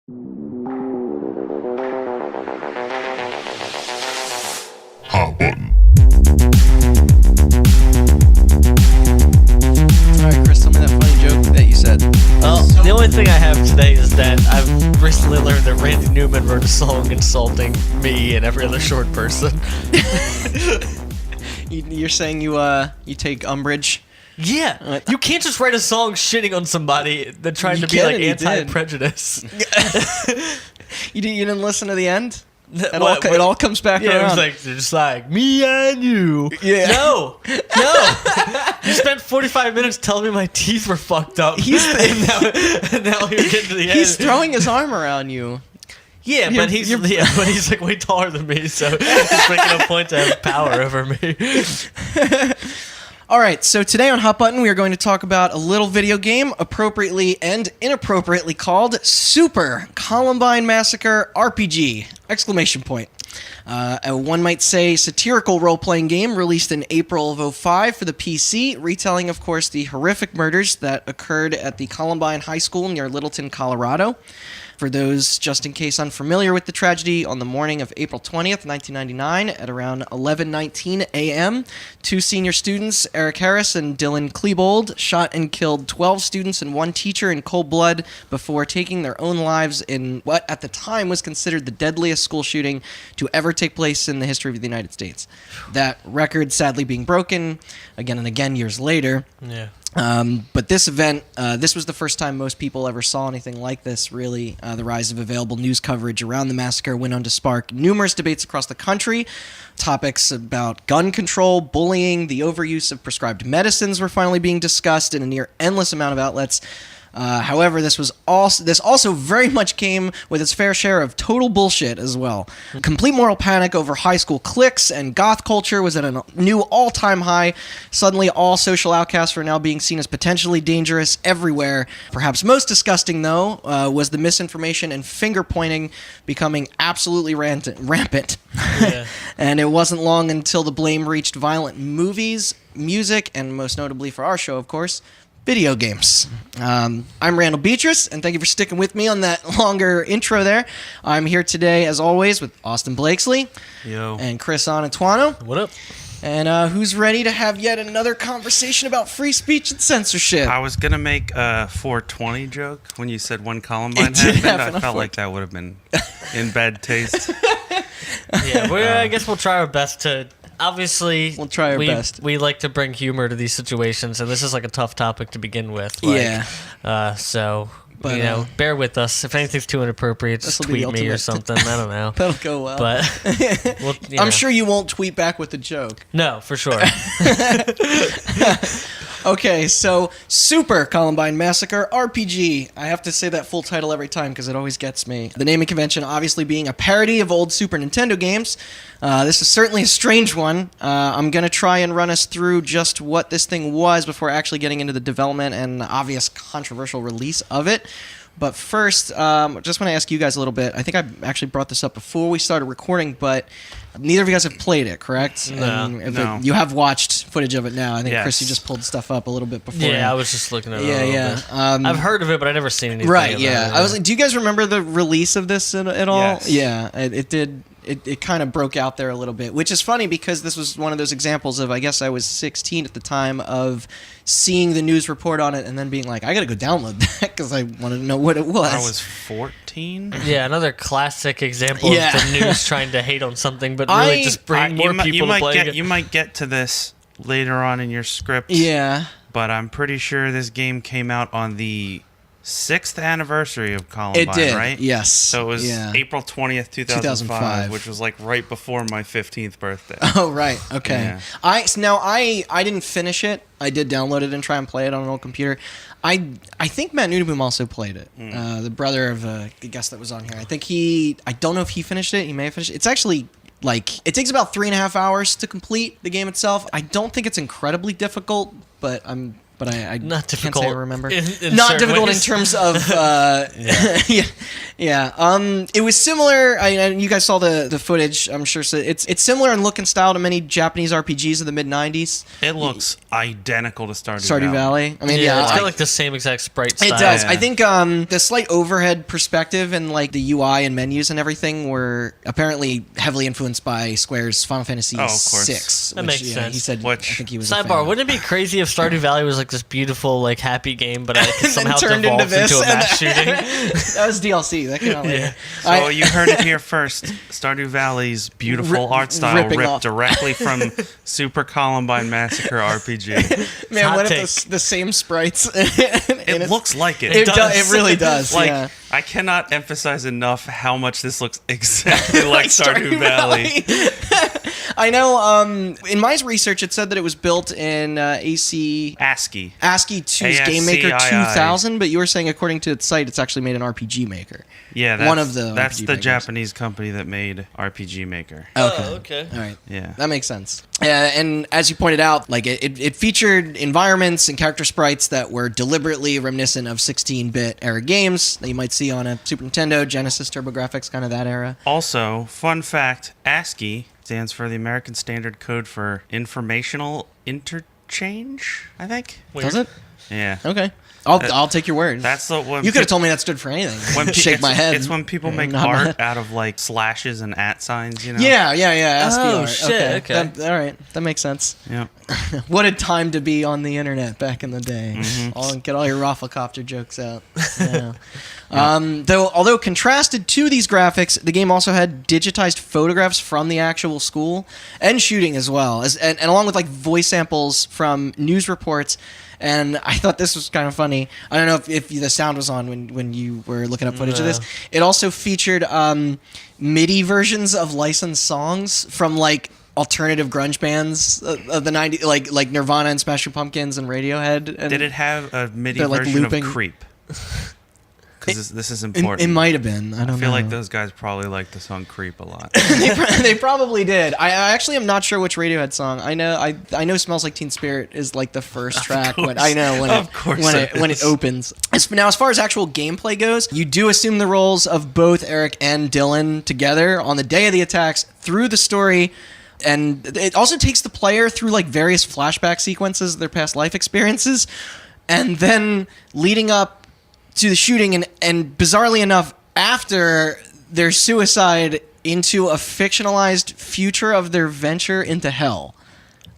Hot button. Alright, Chris, tell me that funny joke that you said. Well, the only thing I have today is that I've recently learned that Randy Newman wrote a song insulting me and every other short person. You're saying you take umbrage? Yeah, you can't just write a song shitting on somebody that trying to be like anti-prejudice. You didn't listen to the end? It It all comes back Yeah, around. it was like, they're just like, me and you. Yeah. No. You spent 45 minutes telling me my teeth were fucked up. And now you're getting to the end. He's throwing his arm around you. Yeah, but he's like way taller than me, so he's making a point to have power over me. All right, so today on Hot Button, we are going to talk about a little video game, appropriately and inappropriately called Super Columbine Massacre RPG! Exclamation point. One might say satirical role-playing game released in April of 2005 for the PC, retelling, of course, the horrific murders that occurred at the Columbine High School near Littleton, Colorado. For those just in case unfamiliar with the tragedy, on the morning of April 20th, 1999, at around 11:19 a.m., two senior students, Eric Harris and Dylan Klebold, shot and killed 12 students and one teacher in cold blood before taking their own lives in what at the time was considered the deadliest school shooting to ever take place in the history of the United States. That record sadly being broken again and again years later. Yeah. But this event, this was the first time most people ever saw anything like this, really. The rise of available news coverage around the massacre went on to spark numerous debates across the country. Topics about gun control, bullying, the overuse of prescribed medicines were finally being discussed in a near endless amount of outlets. However, this also very much came with its fair share of total bullshit as well. Complete moral panic over high school cliques and goth culture was at a new all-time high. Suddenly, all social outcasts were now being seen as potentially dangerous everywhere. Perhaps most disgusting, though, was the misinformation and finger-pointing becoming absolutely rampant. Yeah. And it wasn't long until the blame reached violent movies, music, and most notably for our show, of course, video games. I'm Randall Beatrice, and thank you for sticking with me on that longer intro there. I'm here today, as always, with Austin Blakesley. Yo. And Chris Anatuano. What up? And who's ready to have yet another conversation about free speech and censorship? I was going to make a 420 joke when you said when Columbine It did happened. happen I felt like that would have been in bad taste. Yeah, I guess we'll try our best to... Obviously, We'll try our best. We like to bring humor to these situations, and this is like a tough topic to begin with. Yeah. So, But, bear with us. If anything's too inappropriate, just this'll be tweet the me or ultimate. something. I don't know. That'll go well. But I'm sure you won't tweet back with a joke. No, for sure. Okay, so Super Columbine Massacre RPG. I have to say that full title every time because it always gets me. The naming convention obviously being a parody of old Super Nintendo games. This is certainly a strange one. I'm going to try and run us through just what this thing was before actually getting into the development and obvious controversial release of it. But first, just want to ask you guys a little bit. I think I actually brought this up before we started recording, but neither of you guys have played it, correct? No. No. You have watched footage of it now. I think, Yes. Chris, you just pulled stuff up a little bit before. Yeah, I was just looking at it. Yeah, a little yeah. bit. I've heard of it, but I've never seen anything. Right, about yeah. it. I was like, do you guys remember the release of this at all? Yes. Yeah, it did. It kind of broke out there a little bit, which is funny because this was one of those examples of, I guess I was 16 at the time, of seeing the news report on it and then being like, I got to go download that because I wanted to know what it was. I was 14. Yeah, another classic example Yeah. of the news trying to hate on something, but really just bring more people to play it. You might get to this later on in your script. Yeah. But I'm pretty sure this game came out on the 6th anniversary of Columbine, It did, right? yes. So it was Yeah. April 20th, 2005, which was like right before my 15th birthday. Oh, right. Okay. Yeah. I didn't finish it. I did download it and try and play it on an old computer. I think Matt Nudeboom also played it. The brother of a guest that was on here. I don't know if he finished it. He may have finished it. It's actually, it takes about 3.5 hours to complete the game itself. I don't think it's incredibly difficult, but I'm but I Not can't difficult. say I remember. In Not certain difficult in ways. terms of yeah. It was similar. You guys saw the footage, I'm sure. So it's similar in look and style to many Japanese RPGs of the mid '90s. It looks identical to Stardew Valley. I mean, Yeah, it's got I- like the same exact sprite it style. does. Yeah. I think the slight overhead perspective and like the UI and menus and everything were apparently heavily influenced by Square's Final Fantasy Oh, of course. VI. That makes sense. He said. Which- I think he was a Sidebar, fan. wouldn't it be crazy if Stardew Valley was like this beautiful, like happy game, but it then somehow turned into devolves this, into a and mass shooting? That was DLC. That came out later. Yeah. So you heard it here first. Stardew Valley's beautiful art style ripping ripped off. directly from Super Columbine Massacre RPG. Man, Hot what take. if the same sprites? It looks like it. It really does. Like, yeah. I cannot emphasize enough how much this looks exactly like Stardew Valley. I know. In my research, it said that it was built in ASCII. ASCII 2's Game Maker 2000, but you were saying according to its site, it's actually made an RPG Maker. Yeah, that's, One of the that's RPG the makers. Japanese company that made RPG Maker. Oh, okay. All right. Yeah. That makes sense. And as you pointed out, like it featured environments and character sprites that were deliberately reminiscent of 16-bit era games that you might see on a Super Nintendo, Genesis, TurboGrafx, kind of that era. Also, fun fact, ASCII stands for the American Standard Code for Informational Interchange, I think. Does it? Yeah. Okay. I'll take your word. That's the one. You could have told me that stood for anything. Shake my head. It's when people make Not art mad. out of like slashes and @ signs, you know? Yeah. ASCII Oh, art. shit, okay. All right. That makes sense. Yeah. What a time to be on the internet back in the day. Get all your Rafflecopter jokes out. Yeah. Although contrasted to these graphics, the game also had digitized photographs from the actual school and shooting as well, and along with like voice samples from news reports. And I thought this was kind of funny. I don't know if the sound was on when you were looking up footage of this. It also featured MIDI versions of licensed songs from like alternative grunge bands of the 90s, like Nirvana and Smashing Pumpkins and Radiohead. And Did it have a MIDI They're, like, version looping. of Creep? Because this is important. It might have been. I don't know. I feel like those guys probably like the song Creep a lot. They probably did. I actually am not sure which Radiohead song. I know "Smells Like Teen Spirit" is like the first track. But I know when it opens. Now, as far as actual gameplay goes, you do assume the roles of both Eric and Dylan together on the day of the attacks through the story. And it also takes the player through like various flashback sequences of their past life experiences, and then leading up to the shooting, and bizarrely enough, after their suicide, into a fictionalized future of their venture into hell.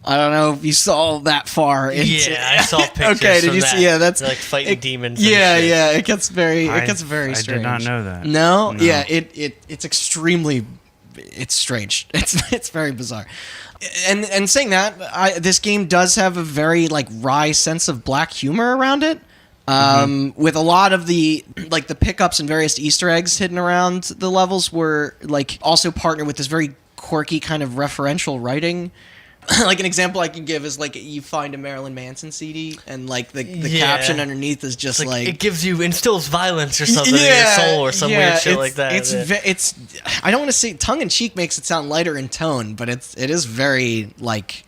I don't know if you saw that far. Yeah, I saw pictures. Okay, did from you that. see? Yeah, that's They're, like fighting demons. and Yeah, shit. yeah. It gets very I strange. did not know that. No, No. yeah. It's extremely. It's strange. It's very bizarre. And saying that, this game does have a very like wry sense of black humor around it. With a lot of the pickups and various Easter eggs hidden around the levels were like also partnered with this very quirky kind of referential writing. Like an example I can give is like you find a Marilyn Manson CD and like the Yeah. caption underneath is just It's like it gives you instills violence or something in your soul or some weird shit like that. It's I don't want to say tongue in cheek makes it sound lighter in tone, but it is very like.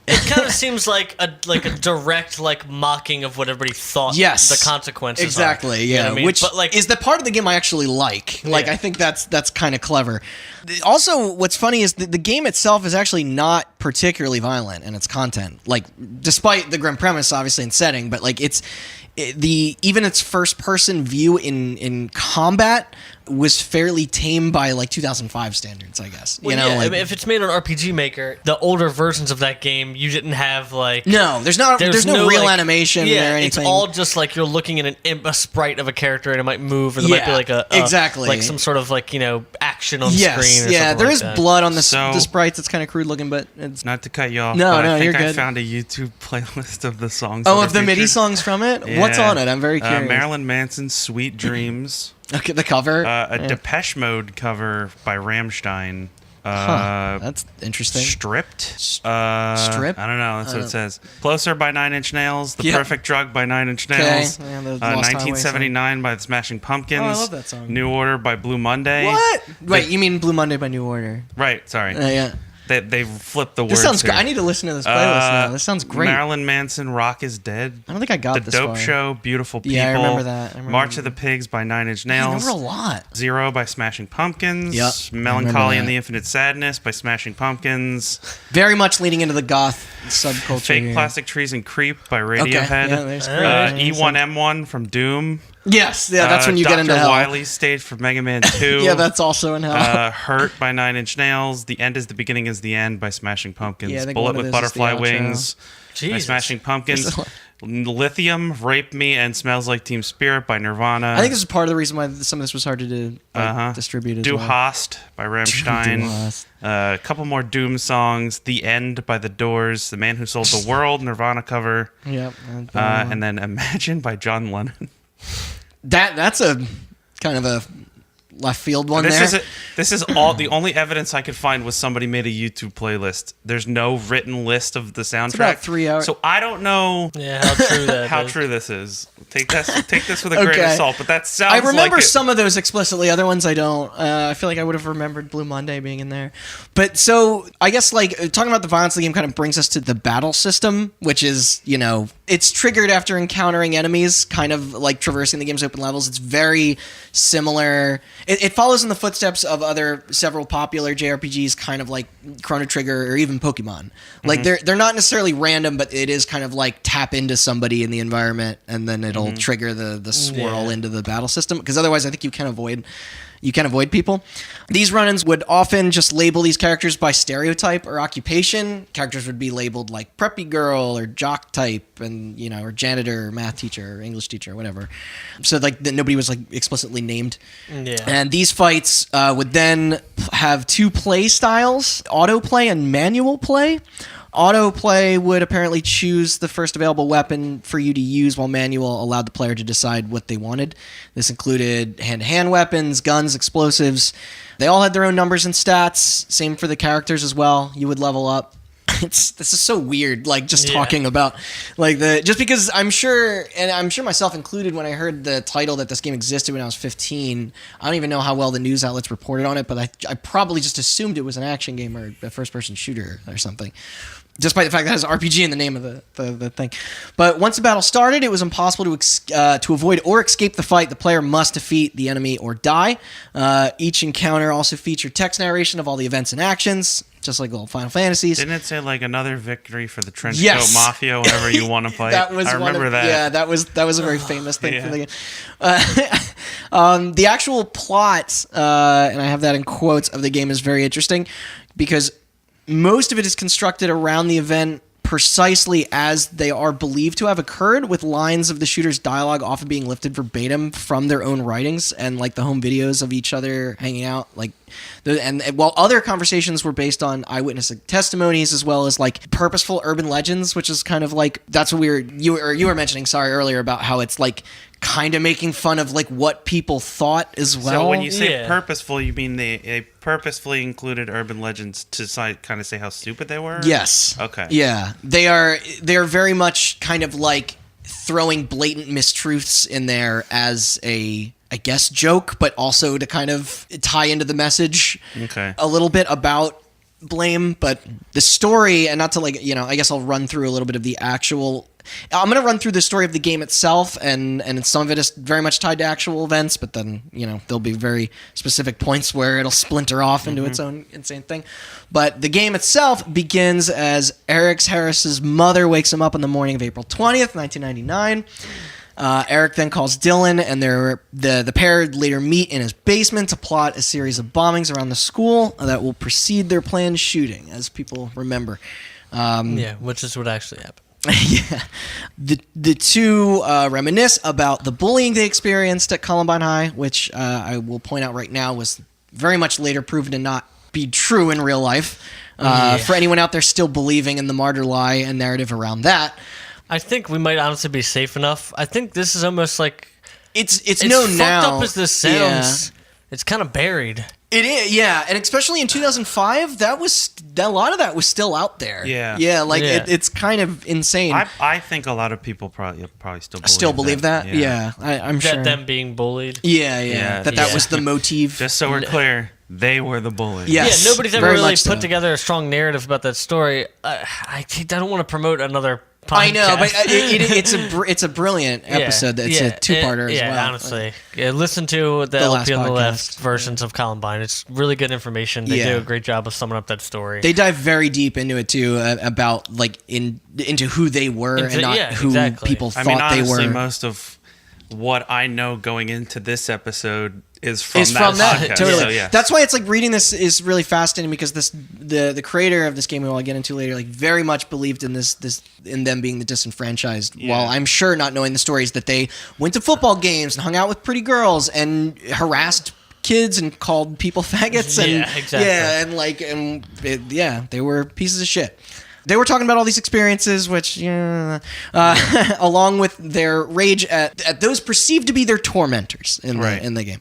It kind of seems like a direct like mocking of what everybody thought. Yes. The consequences. Exactly. Are, you know Yeah. what I mean? Which but like is the part of the game I actually like. Like Yeah. I think that's kind of clever. Also, what's funny is the game itself is actually not particularly violent in its content. Like, despite the grim premise, obviously, and setting, but like even its first person view in combat was fairly tame by like 2005 standards, I guess. Well, you know, yeah, like, I mean, if it's made on RPG Maker, the older versions of that game, you didn't have like no, there's no real like, animation or anything. It's all just like you're looking at a sprite of a character and it might move, or there might be like exactly like some sort of like action on yes, screen. Or yeah, something there like is that. blood on the So- sprites. It's kind of crude looking, but it's Not to cut you off, No, but no, I think you're I good. found a YouTube playlist of the songs. oh, that of are the MIDI featured. songs from it. Yeah. What's on it? I'm very curious. Marilyn Manson's "Sweet Dreams," Okay, the cover. a Yeah. Depeche Mode cover by Rammstein. That's interesting. Stripped. Strip? I don't know. That's what it says. Closer by 9 Inch Nails. The Yeah. Perfect Drug by 9 Inch Okay. Nails. Yeah, the Lost Highway 1979 by the Smashing Pumpkins. Oh, I love that song. New Order by Blue Monday. What? Wait, you mean Blue Monday by New Order? Right. Sorry. Yeah. They flipped the words. This sounds great. here. I need to listen to this playlist now. This sounds great. Marilyn Manson, Rock is Dead. I don't think I got The this Dope far. Show, Beautiful People. Yeah, I remember that. I remember March that. of the Pigs by Nine Inch Man, Nails. there were a lot. Zero by Smashing Pumpkins. Yep, I Melancholy remember and that. the Infinite Sadness by Smashing Pumpkins. Very much leading into the goth subculture. Fake here. Plastic Trees and Creep by Okay. Radiohead. Yeah, there's E1M1 from Doom. Yes, yeah, that's when you Dr. get into hell. Wily's stage from Mega Man 2. Yeah, that's also in hell. Hurt by Nine Inch Nails. The End is the Beginning is the End by Smashing Pumpkins. Yeah, I think Bullet one of with those is the Butterfly outro. Wings by Jesus. Smashing Pumpkins. Lithium, Rape Me, and Smells Like Teen Spirit by Nirvana. I think this is part of the reason why some of this was hard to distribute as Du well. Hast by Rammstein. Du Hast. A couple more Doom songs. The End by The Doors. The Man Who Sold the World, Nirvana cover. Yep. And then Imagine by John Lennon. That's a kind of a left field one there. This is all the only evidence I could find was somebody made a YouTube playlist. There's no written list of the soundtrack. about 3 hours. So I don't know Yeah, how true that how is. true this is. Take this with a grain of Okay. salt. But that sounds I remember like it. some of those explicitly. Other ones I don't. I feel like I would have remembered Blue Monday being in there. But so I guess like talking about the violence of the game kind of brings us to the battle system, which is, you know, it's triggered after encountering enemies, kind of like traversing the game's open levels. It's very similar. It follows in the footsteps of other several popular JRPGs, kind of like Chrono Trigger or even Pokemon. Like they're not necessarily random, but it is kind of like tap into somebody in the environment and then it'll trigger the swirl into the battle system. Because otherwise, I think you can avoid people. These run-ins would often just label these characters by stereotype or occupation. Characters would be labeled like preppy girl or jock type, and you know, or janitor or math teacher or English teacher or whatever. So like nobody was like explicitly named. Yeah. And these fights would then have two play styles: autoplay and manual play. Autoplay would apparently choose the first available weapon for you to use, while manual allowed the player to decide what they wanted. This included hand-to-hand weapons, guns, explosives. They all had their own numbers and stats. Same for the characters as well. You would level up. This is so weird, like just talking about like just because I'm sure myself included, when I heard the title that this game existed when I was 15, I don't even know how well the news outlets reported on it, but I probably just assumed it was an action game or a first-person shooter or something. Despite the fact that it has RPG in the name of the thing. But once the battle started, it was impossible to avoid or escape the fight. The player must defeat the enemy or die. Each encounter also featured text narration of all the events and actions, just like old Final Fantasies. Didn't it say like another victory for the trench Yes. coat mafia whenever you want to fight? That was I remember that. Yeah, that was a very famous thing for the Yeah. game. The actual plot, and I have that in quotes, of the game is very interesting because most of it is constructed around the event precisely as they are believed to have occurred, with lines of the shooter's dialogue often being lifted verbatim from their own writings and like the home videos of each other hanging out. And while other conversations were based on eyewitness testimonies as well as like purposeful urban legends, which is kind of like, that's what you were mentioning, earlier, about how it's like kind of making fun of like what people thought as well. So when you say Yeah. purposeful, you mean they purposefully included urban legends to kind of say how stupid they were? Yes. Okay. Yeah, they are very much kind of like throwing blatant mistruths in there as a, I guess, joke, but also to kind of tie into the message a little bit about blame. But the story, and not to like, you know, I guess I'll run through a little bit of the actual. I'm going to run through the story of the game itself, and some of it is very much tied to actual events, but then, you know, there'll be very specific points where it'll splinter off into its own insane thing. But the game itself begins as Eric Harris's mother wakes him up on the morning of April 20th, 1999. Eric then calls Dylan, and the pair later meet in his basement to plot a series of bombings around the school that will precede their planned shooting, as people remember. Which is what actually happened. Yeah, the two reminisce about the bullying they experienced at Columbine High, which I will point out right now was very much later proven to not be true in real life. For anyone out there still believing in the martyr lie and narrative around that, I think we might honestly be safe enough. I think this is almost like it's known fucked now. up as this sounds. It's kind of buried. It is, yeah, and especially in 2005, a lot of that was still out there. Yeah. like Yeah. it's kind of insane. I think a lot of people probably still believe that. Yeah, I'm sure. That them being bullied. Yeah. That Yeah. was the motif. Just so we're clear, they were the bullies. Yes. Yeah, nobody's ever very really much so. put together a strong narrative about that story. I don't want to promote another podcast. I know, but it's a brilliant episode. It's a two-parter as well. Yeah, honestly. Yeah, listen to the last LP on the podcast. Left versions of Columbine. It's really good information. They Yeah. do a great job of summing up that story. They dive very deep into it too, about like into who they were and not who people thought honestly, they were. most of what I know going into this episode is from Is that from that podcast. totally. So, yeah. That's why it's like reading this is really fascinating because the creator of this game, who I'll get into later, like very much believed in this in them being the disenfranchised. Yeah. While I'm sure not knowing the stories that they went to football games and hung out with pretty girls and harassed kids and called people faggots and Yeah, exactly. they were pieces of shit. They were talking about all these experiences, which, along with their rage at those perceived to be their tormentors in the game.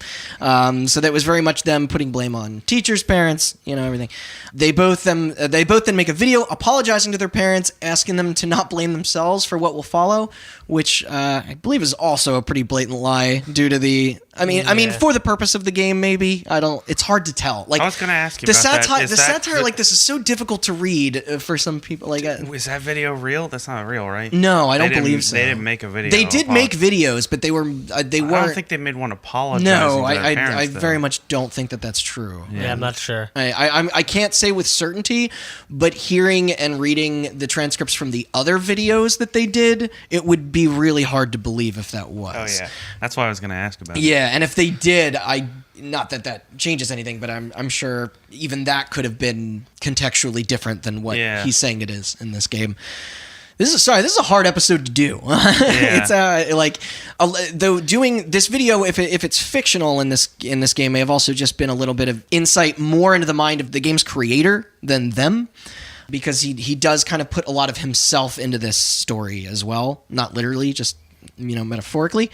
So that was very much them putting blame on teachers, parents, everything. They both then make a video apologizing to their parents, asking them to not blame themselves for what will follow, which I believe is also a pretty blatant lie due to the. I mean, for the purpose of the game, maybe it's hard to tell. Like I was going to ask you the about satire. that. The satire like this is so difficult to read for some people. Like, is that video real? That's not real, right? no, I don't believe so. They didn't make a video. They did make videos, but they weren't. I don't think they made one apologizing. No, to their I parents, very though. much don't think that that's true. Yeah, I'm not sure. I can't say with certainty, but hearing and reading the transcripts from the other videos that they did, it would be really hard to believe if that was. Oh yeah, that's why I was going to ask about it. Yeah, and if they did, not that changes anything, but I'm sure even that could have been contextually different than what he's saying it is in this game. This is a hard episode to do. It's though doing this video, if it's fictional in this game, may have also just been a little bit of insight more into the mind of the game's creator than them, because he does kind of put a lot of himself into this story as well, not literally, just metaphorically.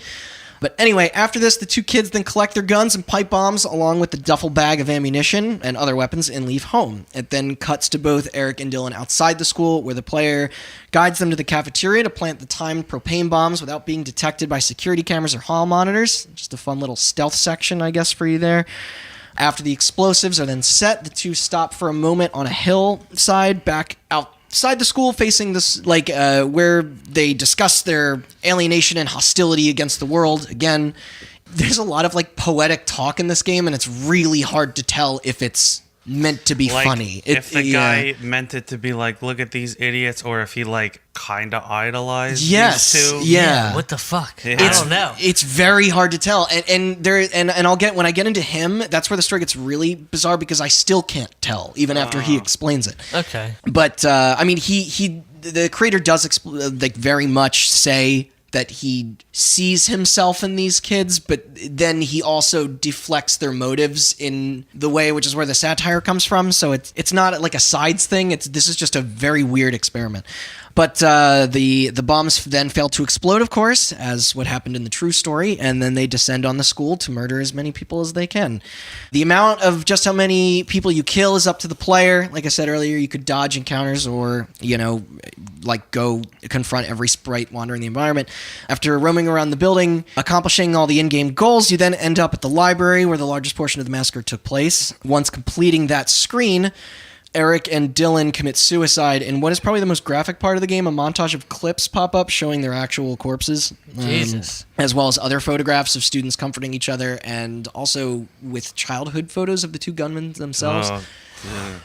But anyway, after this, the two kids then collect their guns and pipe bombs along with the duffel bag of ammunition and other weapons and leave home. It then cuts to both Eric and Dylan outside the school, where the player guides them to the cafeteria to plant the timed propane bombs without being detected by security cameras or hall monitors. Just a fun little stealth section, I guess, for you there. After the explosives are then set, the two stop for a moment on a hillside back outside the school, facing this, where they discuss their alienation and hostility against the world. Again, there's a lot of poetic talk in this game, and it's really hard to tell if it's meant to be funny. If the guy meant it to be look at these idiots, or if he kind of idolized these two. Yeah. What the fuck? Yeah. I don't know. It's very hard to tell, and I'll get when I get into him. That's where the story gets really bizarre, because I still can't tell even after he explains it. Okay. But the creator does very much say that he sees himself in these kids, but then he also deflects their motives in the way, which is where the satire comes from. So it's not like a sides thing. This is just a very weird experiment. But the bombs then fail to explode, of course, as what happened in the true story, and then they descend on the school to murder as many people as they can. The amount of just how many people you kill is up to the player. Like I said earlier, you could dodge encounters or, go confront every sprite wandering the environment. After roaming around the building, accomplishing all the in-game goals, you then end up at the library where the largest portion of the massacre took place. Once completing that screen, Eric and Dylan commit suicide in what is probably the most graphic part of the game. A montage of clips pop up showing their actual corpses. Jesus. As well as other photographs of students comforting each other, and also with childhood photos of the two gunmen themselves.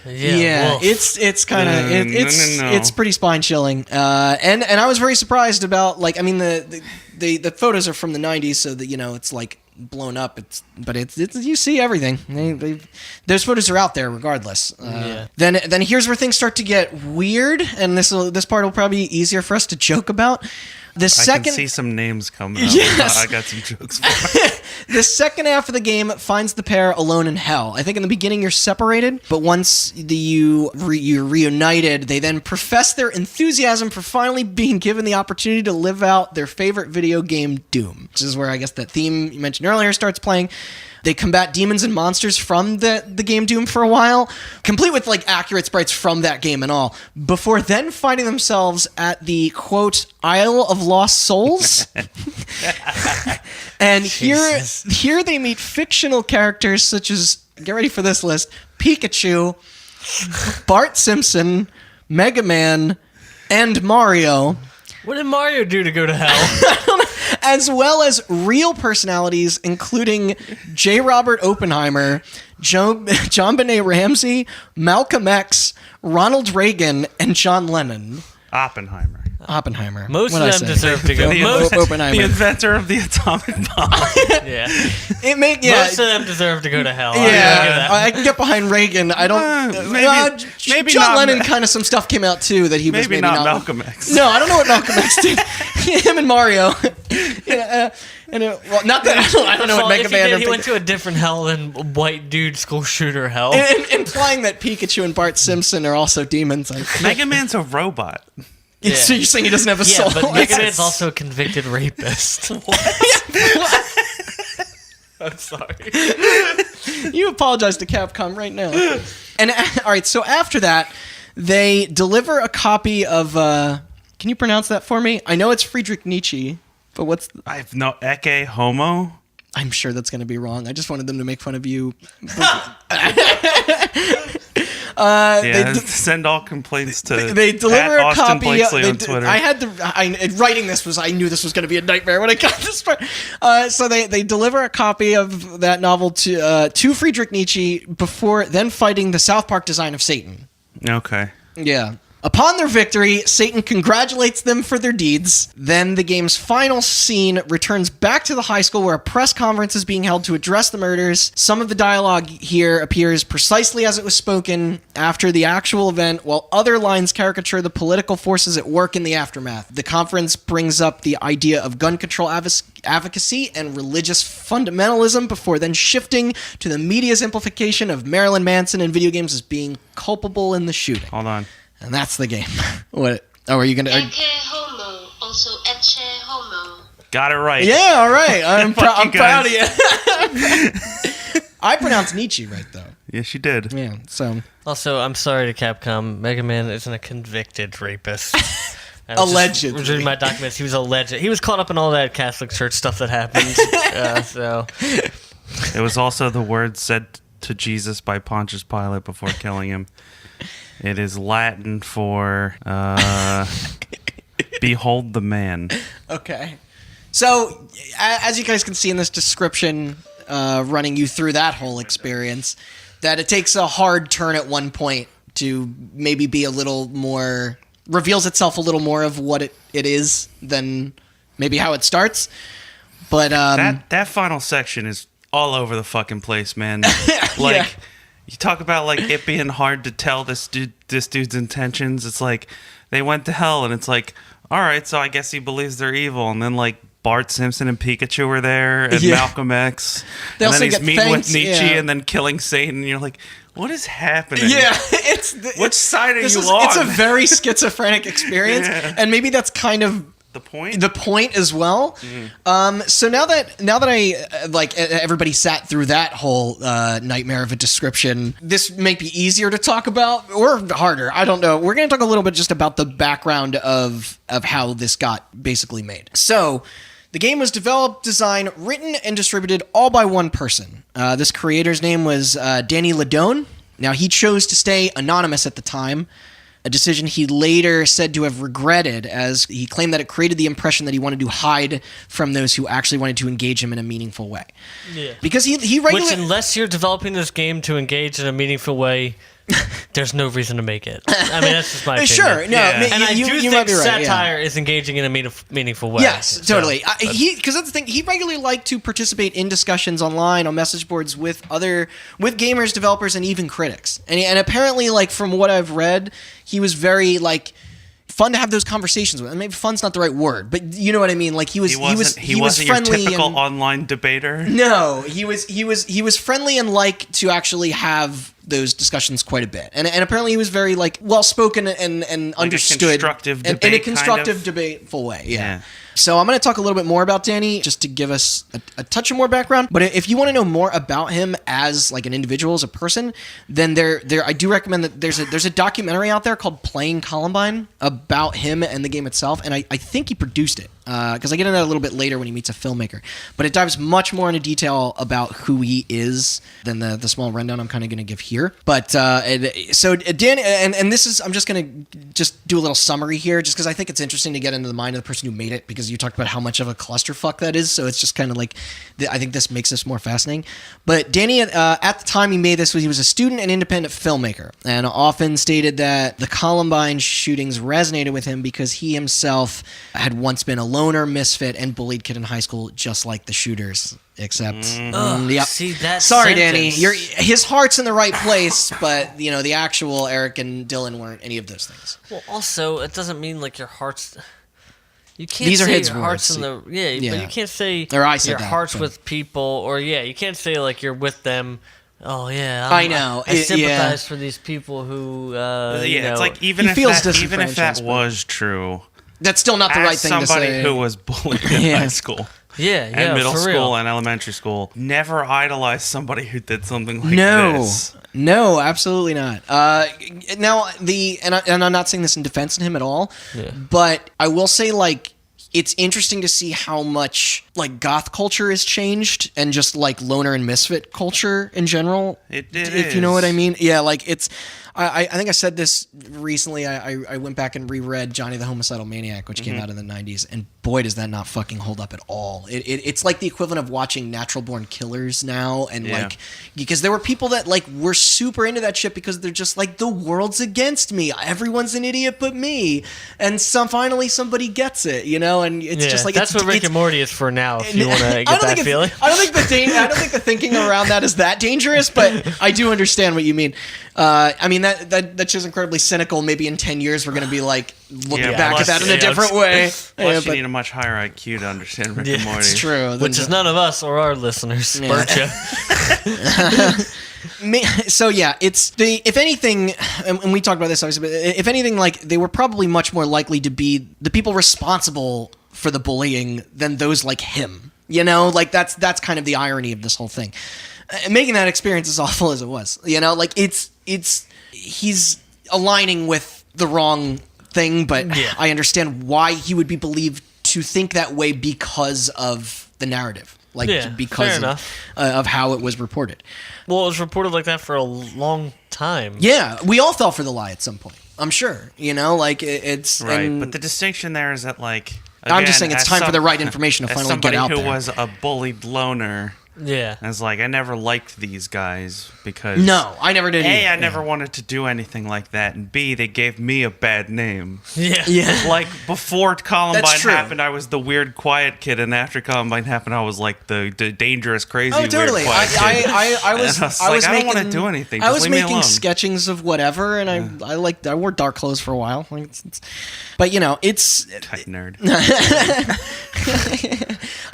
Yeah, wolf. it's kind of it's pretty spine chilling. And I was very surprised about the photos are from the 90s, so that it's blown up. But you see everything. Those photos are out there regardless. Then here's where things start to get weird, and this part will probably be easier for us to joke about. I can see some names coming up. Yes. I got some jokes for it. The second half of the game finds the pair alone in hell. I think in the beginning you're separated, but once you're reunited, they then profess their enthusiasm for finally being given the opportunity to live out their favorite video game, Doom, which is where I guess that theme you mentioned earlier starts playing. They combat demons and monsters from the game Doom for a while, complete with like accurate sprites from that game and all, before then finding themselves at the quote Isle of Lost Souls. And here they meet fictional characters such as, get ready for this list, Pikachu, Bart Simpson, Mega Man, and Mario. What did Mario do to go to hell? As well as real personalities, including J. Robert Oppenheimer, John Benet Ramsey, Malcolm X, Ronald Reagan, and John Lennon. Oppenheimer. Most What'd of them deserve to go. Oppenheimer. The inventor of the atomic bomb. Yeah. Most of them deserve to go to hell. Yeah, I can get behind Reagan. I don't. Maybe John not Lennon kind of some stuff came out too that he was maybe not Malcolm X. No, I don't know what Malcolm X did. Him and Mario. Well, not that I don't know what Mega Man. He went to a different hell than white dude school shooter hell. Implying that Pikachu and Bart Simpson are also demons. Mega Man's a robot. Yeah. So you're saying he doesn't have a soul? Yeah, but Mega Man's also a convicted rapist. What? I'm sorry. You apologize to Capcom right now. And all right, so after that, they deliver a copy of. Can you pronounce that for me? I know it's Friedrich Nietzsche, but what's? I have no Ecce Homo. I'm sure that's going to be wrong. I just wanted them to make fun of you. Send all complaints to. They deliver a Austin copy. Blakeslee on Twitter. Writing this was. I knew this was going to be a nightmare when I got this part. So they deliver a copy of that novel to Friedrich Nietzsche before then fighting the South Park design of Satan. Okay. Yeah. Upon their victory, Satan congratulates them for their deeds. Then the game's final scene returns back to the high school where a press conference is being held to address the murders. Some of the dialogue here appears precisely as it was spoken after the actual event, while other lines caricature the political forces at work in the aftermath. The conference brings up the idea of gun control advocacy and religious fundamentalism before then shifting to the media's implication of Marilyn Manson and video games as being culpable in the shooting. Hold on. And that's the game. What? Oh, are you gonna? Ecce homo, also ecce homo. Got it right. Yeah, all right. I'm Fuck you proud of guys. you. I pronounced Nietzsche right though. Yes, you did. Yeah. So Also, I'm sorry to Capcom. Mega Man isn't a convicted rapist. Allegedly. Just reading my documents, he was alleged. He was caught up in all that Catholic Church stuff that happened. So It was also the word said to Jesus by Pontius Pilate before killing him. It is Latin for behold the man. okay. So as you guys can see in this description, running you through that whole experience, that it takes a hard turn at one point to maybe be a little more, reveals itself a little more of what it is than maybe how it starts. But that final section is all over the fucking place, man. Like, yeah. You talk about like it being hard to tell this dude's intentions. It's like they went to hell, and it's like, all right, so I guess he believes they're evil. And then like Bart Simpson and Pikachu were there, and Malcolm X. They and also then he's get meeting thanked, with Nietzsche, yeah. and then killing Satan. And you're like, what is happening? Yeah, Which side are you It's on? a very schizophrenic experience, and maybe that's kind of the point as well. Mm-hmm. So now that I like everybody sat through that whole nightmare of a description, this may be easier to talk about or harder. I don't know. We're going to talk a little bit just about the background of how this got basically made. So the game was developed, designed, written, and distributed all by one person. This creator's name was Danny Ladone. Now, he chose to stay anonymous at the time, a decision he later said to have regretted, as he claimed that it created the impression that he wanted to hide from those who actually wanted to engage him in a meaningful way. Yeah. Because he regularly... Which, unless you're developing this game to engage in a meaningful way, there's no reason to make it. I mean, that's just my opinion. Sure, no, Yeah. And I do think might be right, satire is engaging in a meaningful way. Yes, totally. So, Because that's the thing. He regularly liked to participate in discussions online on message boards with gamers, developers, and even critics. And apparently, like from what I've read, he was very like fun to have those conversations with. And maybe fun's not the right word, but you know what I mean. Like he was friendly, your typical and, online debater. No, he was friendly and liked to actually have those discussions quite a bit, and apparently he was very like well spoken and like understood a constructive in a debate, constructive, debateful way. Yeah. So I'm going to talk a little bit more about Danny just to give us a touch of more background. But if you want to know more about him as like an individual, as a person, then I do recommend that there's a documentary out there called Playing Columbine about him and the game itself. And I think he produced it because I get into that a little bit later when he meets a filmmaker. But it dives much more into detail about who he is than the small rundown I'm kind of going to give here. But so Danny, and this is, I'm just going to just do a little summary here just because I think it's interesting to get into the mind of the person who made it, because you talked about how much of a clusterfuck that is. So it's just kind of like, I think this makes this more fascinating. But Danny, at the time he made this, he was a student and independent filmmaker, and often stated that the Columbine shootings resonated with him because he himself had once been a loner, misfit, and bullied kid in high school, just like the shooters. Except, yep. See that? Sorry, sentence. Danny. His heart's in the right place, but the actual Eric and Dylan weren't any of those things. Well, also, it doesn't mean like your heart's. You can't These are say his your heart's words. in the but you can't say Or I said your that, heart's but- with people, or you can't say like you're with them. Oh yeah, I know. I sympathize for these people who. It's like He feels even if that disenfranchised, but- was true, That's still not the as right thing to somebody say. who was bullied in Yeah. high school and middle for school real. and elementary school, never idolized somebody who did something like No, this. no, absolutely not. Now and I'm not saying this in defense of him at all, but I will say like it's interesting to see how much like goth culture has changed and just like loner and misfit culture in general. If you know what I mean. Yeah, like it's. I think I said this recently. I went back and reread Johnny the Homicidal Maniac, which came out in the 90s, and boy, does that not fucking hold up at all. It's like the equivalent of watching Natural Born Killers now, and like because there were people that like were super into that shit because they're just like, the world's against me, everyone's an idiot but me, and finally somebody gets it, and it's just like that's what Rick and Morty is for now. If you want to get that feeling, I don't think the thinking around that is that dangerous, but I do understand what you mean. I mean that's just incredibly cynical. Maybe in 10 years we're going to be like looking back at that in a different way. Plus, you need a much higher IQ to understand Rick and Morty. It's true. which is none of us or our listeners. Weren't you? So yeah, it's if anything, and we talked about this obviously, but if anything, like they were probably much more likely to be the people responsible for the bullying than those like him. Like that's kind of the irony of this whole thing. Making that experience as awful as it was, like he's aligning with the wrong thing, but I understand why he would be believed to think that way because of the narrative, because of how it was reported. Well, it was reported like that for a long time. Yeah, we all fell for the lie at some point, I'm sure. It's right. But the distinction there is that like. Again, I'm just saying it's time for the right information to finally get out there. Somebody who was a bullied loner. Yeah. I was like, I never liked these guys because... No, I never did. A, I never wanted to do anything like that, and B, they gave me a bad name. Yeah. Like, before Columbine happened, I was the weird, quiet kid, and after Columbine happened, I was like the dangerous, crazy, weird, quiet kid. I was I don't want to do anything. I Just was leave me making alone. sketchings of whatever, and I wore dark clothes for a while. But, it's... Tight nerd.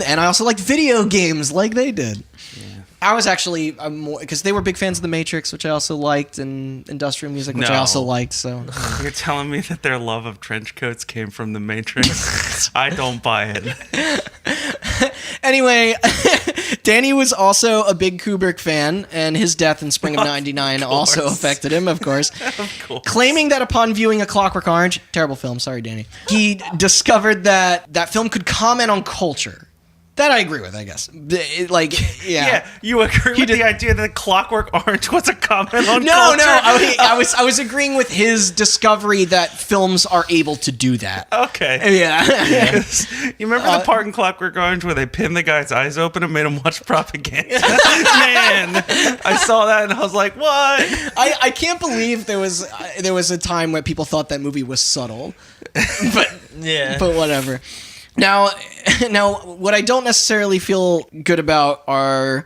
And I also liked video games like they did. Yeah. I was actually more because they were big fans of The Matrix, which I also liked, and industrial music, which I also liked. So you're telling me that their love of trench coats came from The Matrix? I don't buy it. Anyway, Danny was also a big Kubrick fan, and his death in spring of '99 also affected him, of course. Of course. Claiming that upon viewing A Clockwork Orange, terrible film, sorry, Danny, he discovered that film could comment on culture. That I agree with, I guess. Yeah, you agree with the idea that Clockwork Orange was a comment on culture? No, I was agreeing with his discovery that films are able to do that. Okay. Yeah. You remember the part in Clockwork Orange where they pinned the guy's eyes open and made him watch propaganda? Man, I saw that and I was like, what? I can't believe there was a time where people thought that movie was subtle. But whatever. Now, what I don't necessarily feel good about are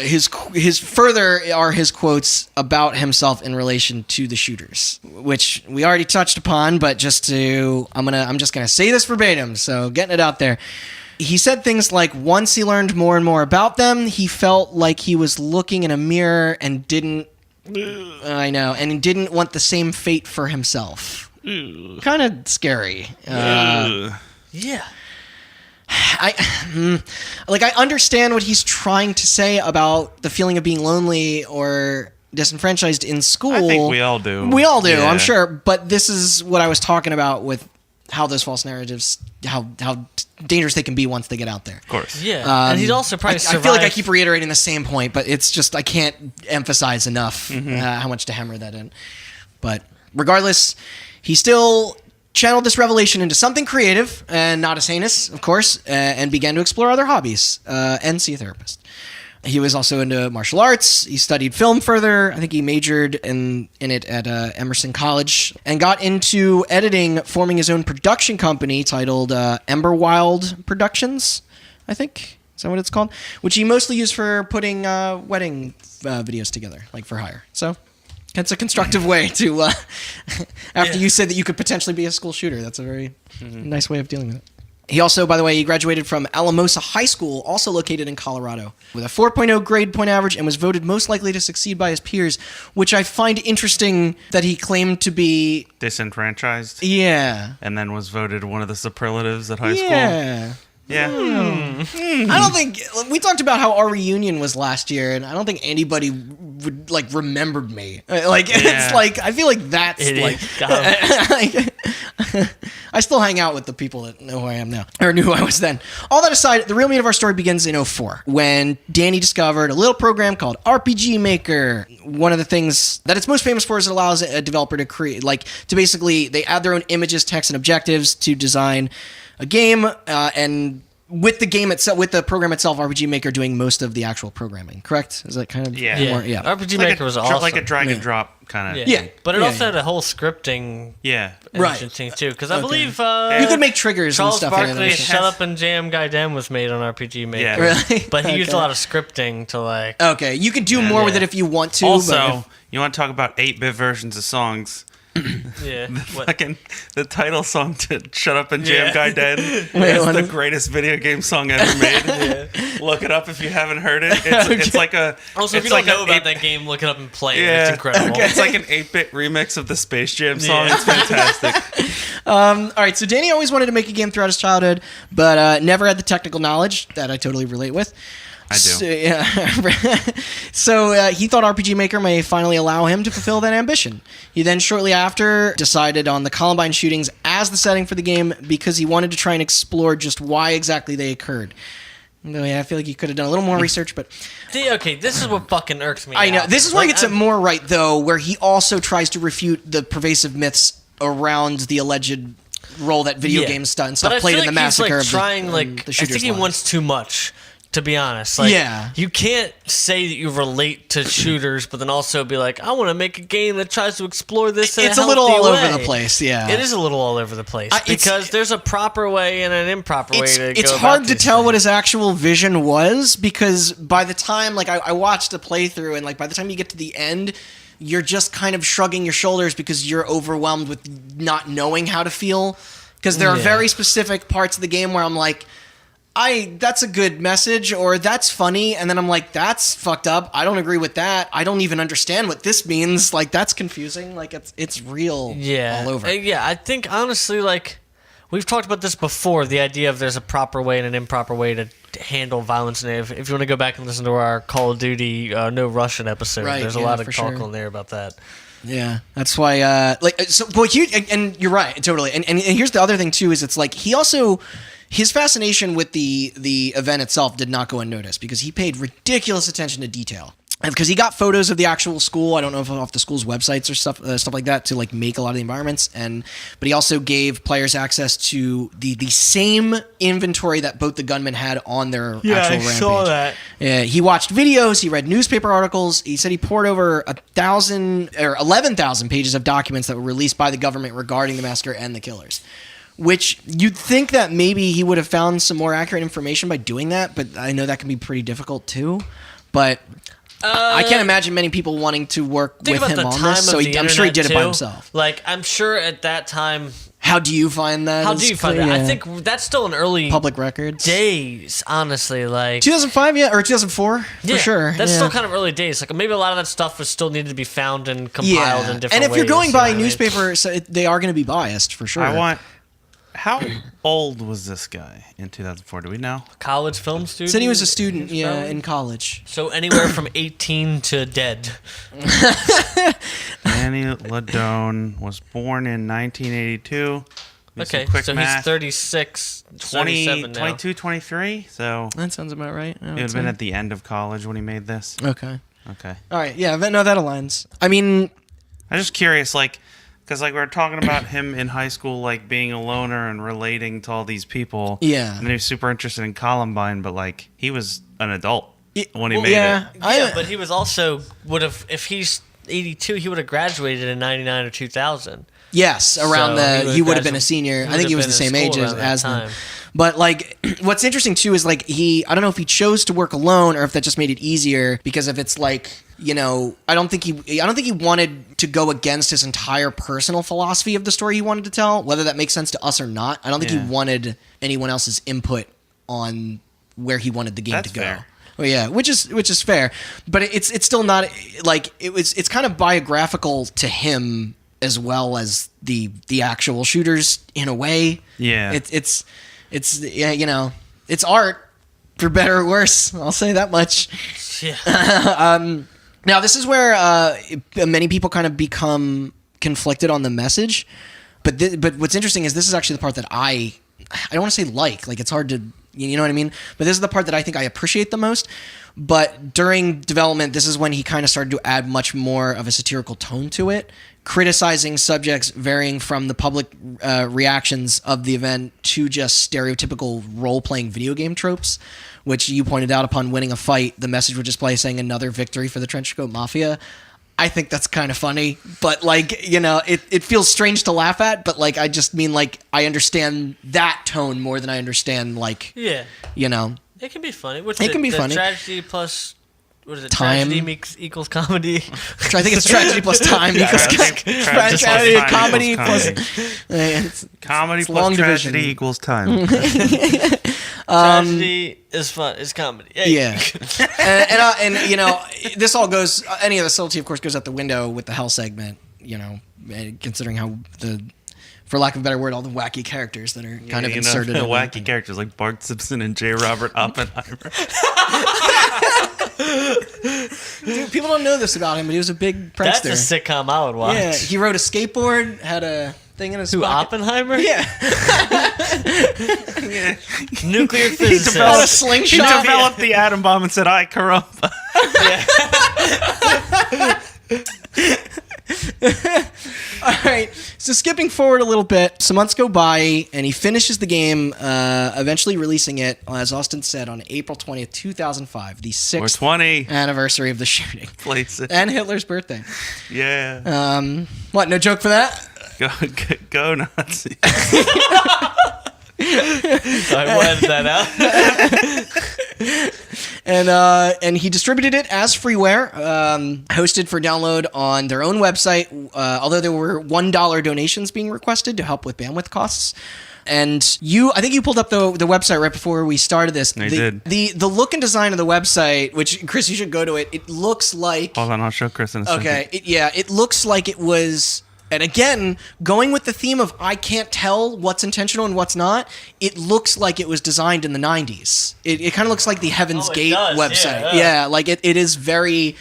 his quotes about himself in relation to the shooters, which we already touched upon. But I'm just gonna say this verbatim, so getting it out there. He said things like, once he learned more and more about them, he felt like he was looking in a mirror and didn't want the same fate for himself. Kind of scary. Yeah. I understand what he's trying to say about the feeling of being lonely or disenfranchised in school. I think we all do. We all do, Yeah. I'm sure. But this is what I was talking about with how those false narratives, how dangerous they can be once they get out there. Of course. Yeah, and he'd also probably I survive. feel like I keep reiterating the same point, but it's just I can't emphasize enough how much to hammer that in. But regardless, he still channeled this revelation into something creative and not as heinous, of course, and began to explore other hobbies and see a therapist. He was also into martial arts. He studied film further. I think he majored in it at Emerson College and got into editing, forming his own production company titled Emberwild Productions, I think. Is that what it's called? Which he mostly used for putting wedding videos together, like for hire. So that's a constructive way to, after you said that you could potentially be a school shooter, that's a very nice way of dealing with it. He also, by the way, he graduated from Alamosa High School, also located in Colorado, with a 4.0 grade point average and was voted most likely to succeed by his peers, which I find interesting that he claimed to be... Disenfranchised. Yeah. And then was voted one of the superlatives at high school. Yeah. Yeah. I don't think... We talked about how our reunion was last year, and I don't think anybody would, remembered me. It's like... I feel like that's, Idiot. I still hang out with the people that know who I am now, or knew who I was then. All that aside, the real meat of our story begins in 2004, when Danny discovered a little program called RPG Maker. One of the things that it's most famous for is it allows a developer to create, to basically, they add their own images, text, and objectives to design a game, and with the game itself, with the program itself, RPG Maker doing most of the actual programming. Correct? Is that kind of more? Yeah. RPG Maker was awesome. Like a drag and drop kind of. Yeah. But it also had a whole scripting engine thing too, because I believe you could make triggers Charles and stuff. Barkley's Shut Up and Jam Gaiden was made on RPG Maker. Yeah. Really? But he used a lot of scripting to Okay, you could do more with it if you want to. Also, you want to talk about 8-bit versions of songs? Yeah. The title song to Shut Up and Jam Gaiden is the greatest video game song ever made. Look it up if you haven't heard it. It's like a... Also, if you don't know about that game, look it up and play it. It's incredible. Okay. It's like an 8-bit remix of the Space Jam song. It's fantastic. All right, so Danny always wanted to make a game throughout his childhood, but never had the technical knowledge that I totally relate with. I do. So he thought RPG Maker may finally allow him to fulfill that ambition. He then shortly after decided on the Columbine shootings as the setting for the game because he wanted to try and explore just why exactly they occurred. I feel like you could have done a little more research, but... Okay, this is what fucking irks me. I know. This is where he gets it more right, though, where he also tries to refute the pervasive myths around the alleged role that video games stuff played in the massacre of the shooters. I think he wants too much. To be honest, you can't say that you relate to shooters, but then also be like, I want to make a game that tries to explore this. It's a little all over the place. Yeah, it is a little all over the place because there's a proper way and an improper way to go. It's hard to tell what his actual vision was because by the time, I watched a playthrough, and by the time you get to the end, you're just kind of shrugging your shoulders because you're overwhelmed with not knowing how to feel. Because there are very specific parts of the game where I'm like, that's a good message, or that's funny, and then I'm like, that's fucked up. I don't agree with that. I don't even understand what this means. That's confusing. It's real all over. I think, honestly, we've talked about this before, the idea of there's a proper way and an improper way to handle violence. And if you want to go back and listen to our Call of Duty No Russian episode, there's a lot of talk on there about that. Yeah, that's why, and you're right, totally. And here's the other thing, too, is it's he also... His fascination with the event itself did not go unnoticed because he paid ridiculous attention to detail. And because he got photos of the actual school, I don't know if off the school's websites or stuff like that to make a lot of the environments. But he also gave players access to the same inventory that both the gunmen had on their actual rampage. I saw that. He watched videos. He read newspaper articles. He said he poured over 11,000 pages of documents that were released by the government regarding the massacre and the killers. Which you'd think that maybe he would have found some more accurate information by doing that, but I know that can be pretty difficult too. But I can't imagine many people wanting to work with him on this, so I'm sure he did it by himself. I'm sure at that time... How do you find that? How do you find that? I think that's still in early... Public records. Days, honestly. 2005, or 2004, for sure. That's still kind of early days. Maybe a lot of that stuff was still needed to be found and compiled in different ways. And if you're going by newspaper, so they are going to be biased, for sure. How old was this guy in 2004? Do we know? College film student. Said he was a student, in college. So anywhere from 18 to dead. Danny Ladone was born in 1982. Okay, so math. he's 36, 27 now. 22, 23. So That sounds about right. it would have been at the end of college when he made this. Okay. Okay. All right. Yeah. No, that aligns. I mean, I'm just curious, like, because like we were talking about him in high school, like being a loner and relating to all these people. Yeah. And he was super interested in Columbine, but like he was an adult when he made it. Yeah, but he was also if he's 82, he would have graduated in 99 or 2000. Yes, around he would have been a senior. I think he was the same age as them. But like, what's interesting too is like I don't know if he chose to work alone or if that just made it easier. Because if it's like, I don't think he wanted to go against his entire personal philosophy of the story he wanted to tell, whether that makes sense to us or not. I don't think he wanted anyone else's input on where he wanted the game to go. Fair. Well, yeah, which is fair, but it's still not like it's kind of biographical to him as well as the actual shooters in a way. Yeah. It's it's art for better or worse. I'll say that much. Yeah. Now this is where many people kind of become conflicted on the message, but what's interesting is this is actually the part that I don't want to say like it's hard to, you know what I mean? But this is the part that I think I appreciate the most. But during development, this is when he kind of started to add much more of a satirical tone to it, criticizing subjects varying from the public reactions of the event to just stereotypical role-playing video game tropes, which you pointed out upon winning a fight, the message would display saying another victory for the Trenchcoat Mafia. I think that's kind of funny, but like, it feels strange to laugh at, but like, I just mean like, I understand that tone more than I understand like, Yeah. It can be funny. It can be funny. Tragedy plus, what is it? Time. Tragedy equals comedy. I think it's tragedy plus time equals tragedy, comedy plus comedy plus long tragedy division. equals time. Tragedy is fun. It's comedy. Hey. Yeah, and this all goes. Any of the subtlety, of course, goes out the window with the hell segment. Considering how for lack of a better word, all the wacky characters that are kind of inserted. The wacky characters like Bart Simpson and J. Robert Oppenheimer. Dude, people don't know this about him, but he was a big prankster. That's a sitcom I would watch. Yeah, he rode a skateboard, had a thing in his pocket. Oppenheimer? Yeah. Nuclear physicist. Had a He slingshot. developed the atom bomb and said, "I corrupt." All right, so skipping forward a little bit, some months go by, and he finishes the game, eventually releasing it, as Austin said, on April 20th, 2005, the 6th 20 anniversary of the shooting. Place it. And Hitler's birthday. Yeah. What, no joke for that? Go Nazi. I will edit that out. And he distributed it as freeware, hosted for download on their own website, although there were $1 donations being requested to help with bandwidth costs. And I think you pulled up the website right before we started this. I did. The look and design of the website, which, Chris, you should go to it. It looks like... Hold on, I'll show Chris in a second. Okay, it looks like it was... And again, going with the theme of I can't tell what's intentional and what's not, it looks like it was designed in the 90s. It kind of looks like the Heaven's Gate website. Yeah, like it is very...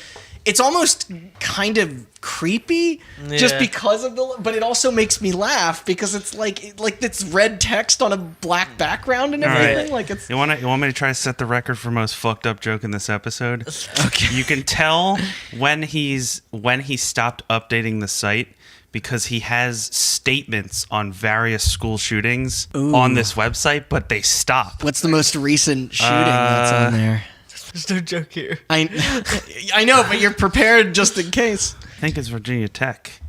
It's almost kind of creepy just because of the... But it also makes me laugh because it's like it's red text on a black background and everything. Right. Like it's... You want me to try to set the record for most fucked up joke in this episode? Okay. You can tell when he stopped updating the site because he has statements on various school shootings on this website, but they stop. What's the most recent shooting that's on there? There's no joke here. I know, but you're prepared just in case. I think it's Virginia Tech.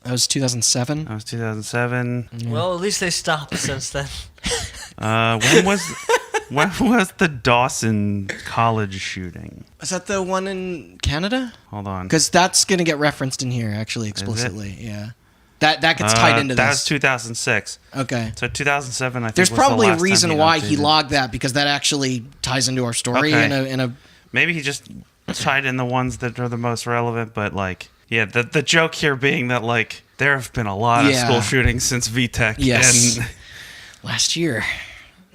That was 2007. That was 2007. Well, at least they stopped since then. When was the Dawson College shooting? Is that the one in Canada? Hold on. Because that's going to get referenced in here, actually, explicitly. Yeah. That gets tied into this. That was 2006. Okay. So 2007, I think, There's was probably the a last reason time why he updated. logged that, because that actually ties into our story Okay. in a... Maybe he just tied in the ones that are the most relevant, but like, yeah, the joke here being that like there have been a lot of school shootings since VTech. Yes. And last year.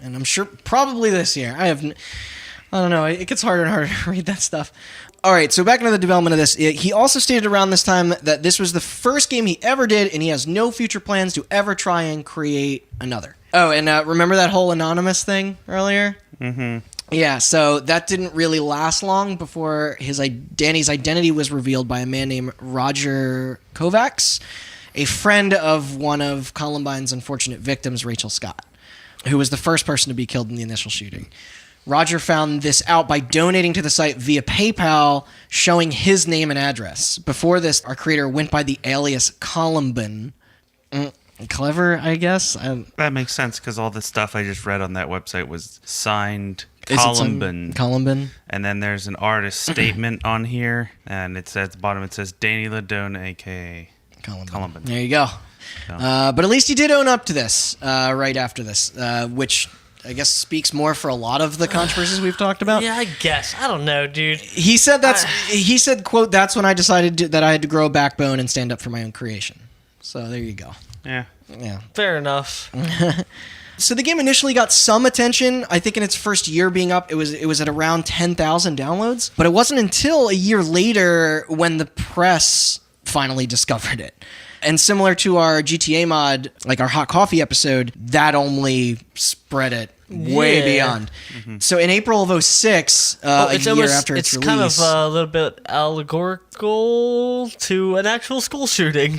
And I'm sure probably this year. I don't know. It gets harder and harder to read that stuff. All right, so back into the development of this. He also stated around this time that this was the first game he ever did, and he has no future plans to ever try and create another. Oh, and remember that whole anonymous thing earlier? Mm-hmm. Yeah, so that didn't really last long before Danny's identity was revealed by a man named Roger Kovacs, a friend of one of Columbine's unfortunate victims, Rachel Scott, who was the first person to be killed in the initial shooting. Roger found this out by donating to the site via PayPal, showing his name and address. Before this, our creator went by the alias Columbine. Clever, I guess. That makes sense because all the stuff I just read on that website was signed Columbine. Columbine. And then there's an artist statement on here, and it says at the bottom, it says Danny Ladone, a.k.a. Columbine. There you go. So. But at least he did own up to this right after this, which I guess speaks more for a lot of the controversies we've talked about. Yeah, I guess. I don't know, dude. He said he said, quote, "That's when I decided that I had to grow a backbone and stand up for my own creation." So there you go. Yeah. Fair enough. So the game initially got some attention. I think in its first year being up, it was at around 10,000 downloads. But it wasn't until a year later when the press finally discovered it. And similar to our GTA mod, like our Hot Coffee episode, that only spread it way beyond. Mm-hmm. So in April of 2006, a year after its release... It's kind of a little bit allegorical to an actual school shooting.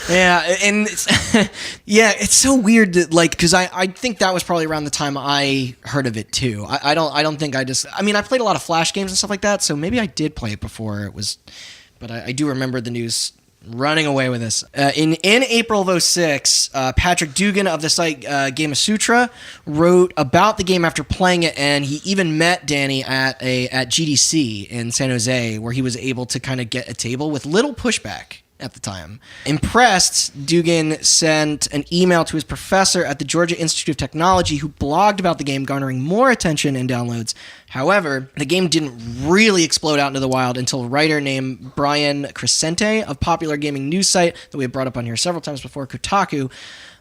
Yeah, and it's so weird that, like, because I think that was probably around the time I heard of it too. I don't think I played a lot of Flash games and stuff like that, so maybe I did play it before it was... But I do remember the news running away with this. In April of 2006, Patrick Dugan of the site Game Sutra wrote about the game after playing it, and he even met Danny at GDC in San Jose, where he was able to kind of get a table with little pushback at the time. Impressed, Dugan sent an email to his professor at the Georgia Institute of Technology, who blogged about the game, garnering more attention and downloads. However, the game didn't really explode out into the wild until a writer named Brian Crescente of popular gaming news site that we have brought up on here several times before, Kotaku,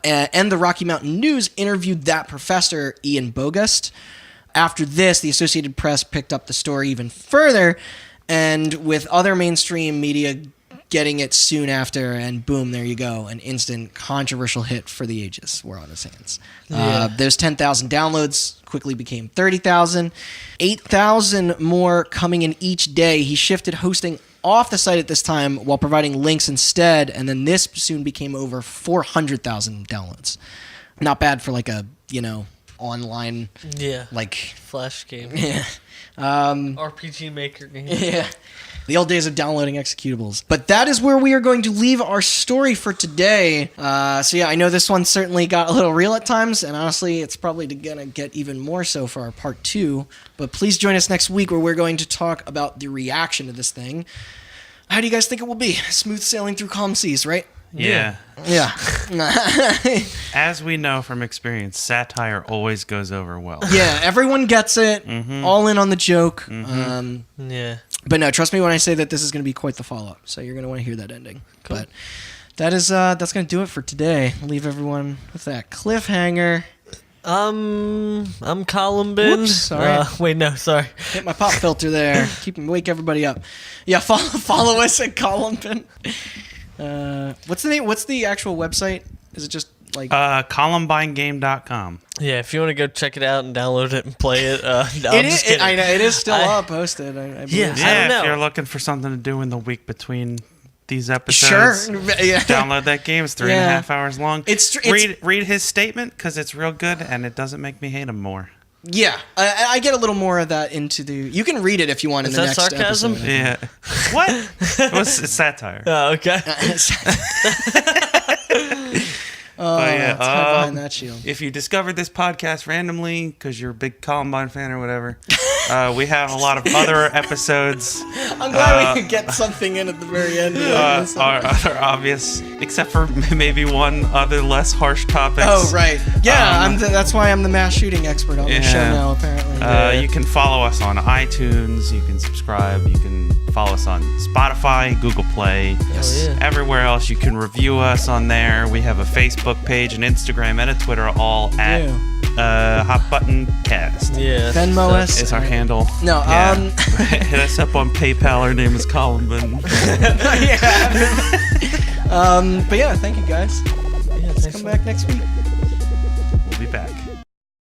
and the Rocky Mountain News interviewed that professor, Ian Bogust. After this, the Associated Press picked up the story even further, and with other mainstream media getting it soon after, and boom, there you go. An instant controversial hit for the ages were on his hands. Yeah. Those 10,000 downloads quickly became 30,000. 8,000 more coming in each day. He shifted hosting off the site at this time while providing links instead, and then this soon became over 400,000 downloads. Not bad for like a, online... Yeah. Like... Flash game. Yeah. RPG Maker game. Yeah. The old days of downloading executables. But that is where we are going to leave our story for today. I know this one certainly got a little real at times, and honestly, it's probably going to get even more so for our part 2. But please join us next week where we're going to talk about the reaction to this thing. How do you guys think it will be? Smooth sailing through calm seas, right? Yeah. Yeah. As we know from experience, satire always goes over well. Yeah, everyone gets it. Mm-hmm. All in on the joke. Mm-hmm. Yeah. But no, trust me when I say that this is going to be quite the follow-up. So you're going to want to hear that ending. Cool. But that's going to do it for today. I'll leave everyone with that cliffhanger. I'm Columbine. Whoops, sorry. Wait, no, sorry. Hit my pop filter there. Wake everybody up. Yeah, follow us at Columbine. What's the name? What's the actual website? Is it just like ColumbineGame.com? Yeah, if you want to go check it out and download it and play it, I know it is still up, posted. I believe. Yeah, I don't know. If you're looking for something to do in the week between these episodes, sure. Yeah. Download that game. It's 3.5 hours long. It's read his statement because it's real good and it doesn't make me hate him more. Yeah, I get a little more of that into the... You can read it if you want in the next sarcasm? episode. Yeah. What? It's satire. Oh, okay. Hide behind that shield. If you discovered this podcast randomly because you're a big Columbine fan or whatever, we have a lot of other episodes. I'm glad we could get something in at the very end. Are obvious, except for maybe one other less harsh topics. Oh, right. Yeah, that's why I'm the mass shooting expert on the show now, apparently. You can follow us on iTunes. You can subscribe. You can follow us on Spotify, Google Play, everywhere else. You can review us on there. We have a Facebook page, an Instagram, and a Twitter, all at Hot Button Cast. Yeah. Venmo us. Is our handle. No, hit us up on PayPal. Our name is Columbine. But yeah, thank you guys. Yeah, Let's come back next week.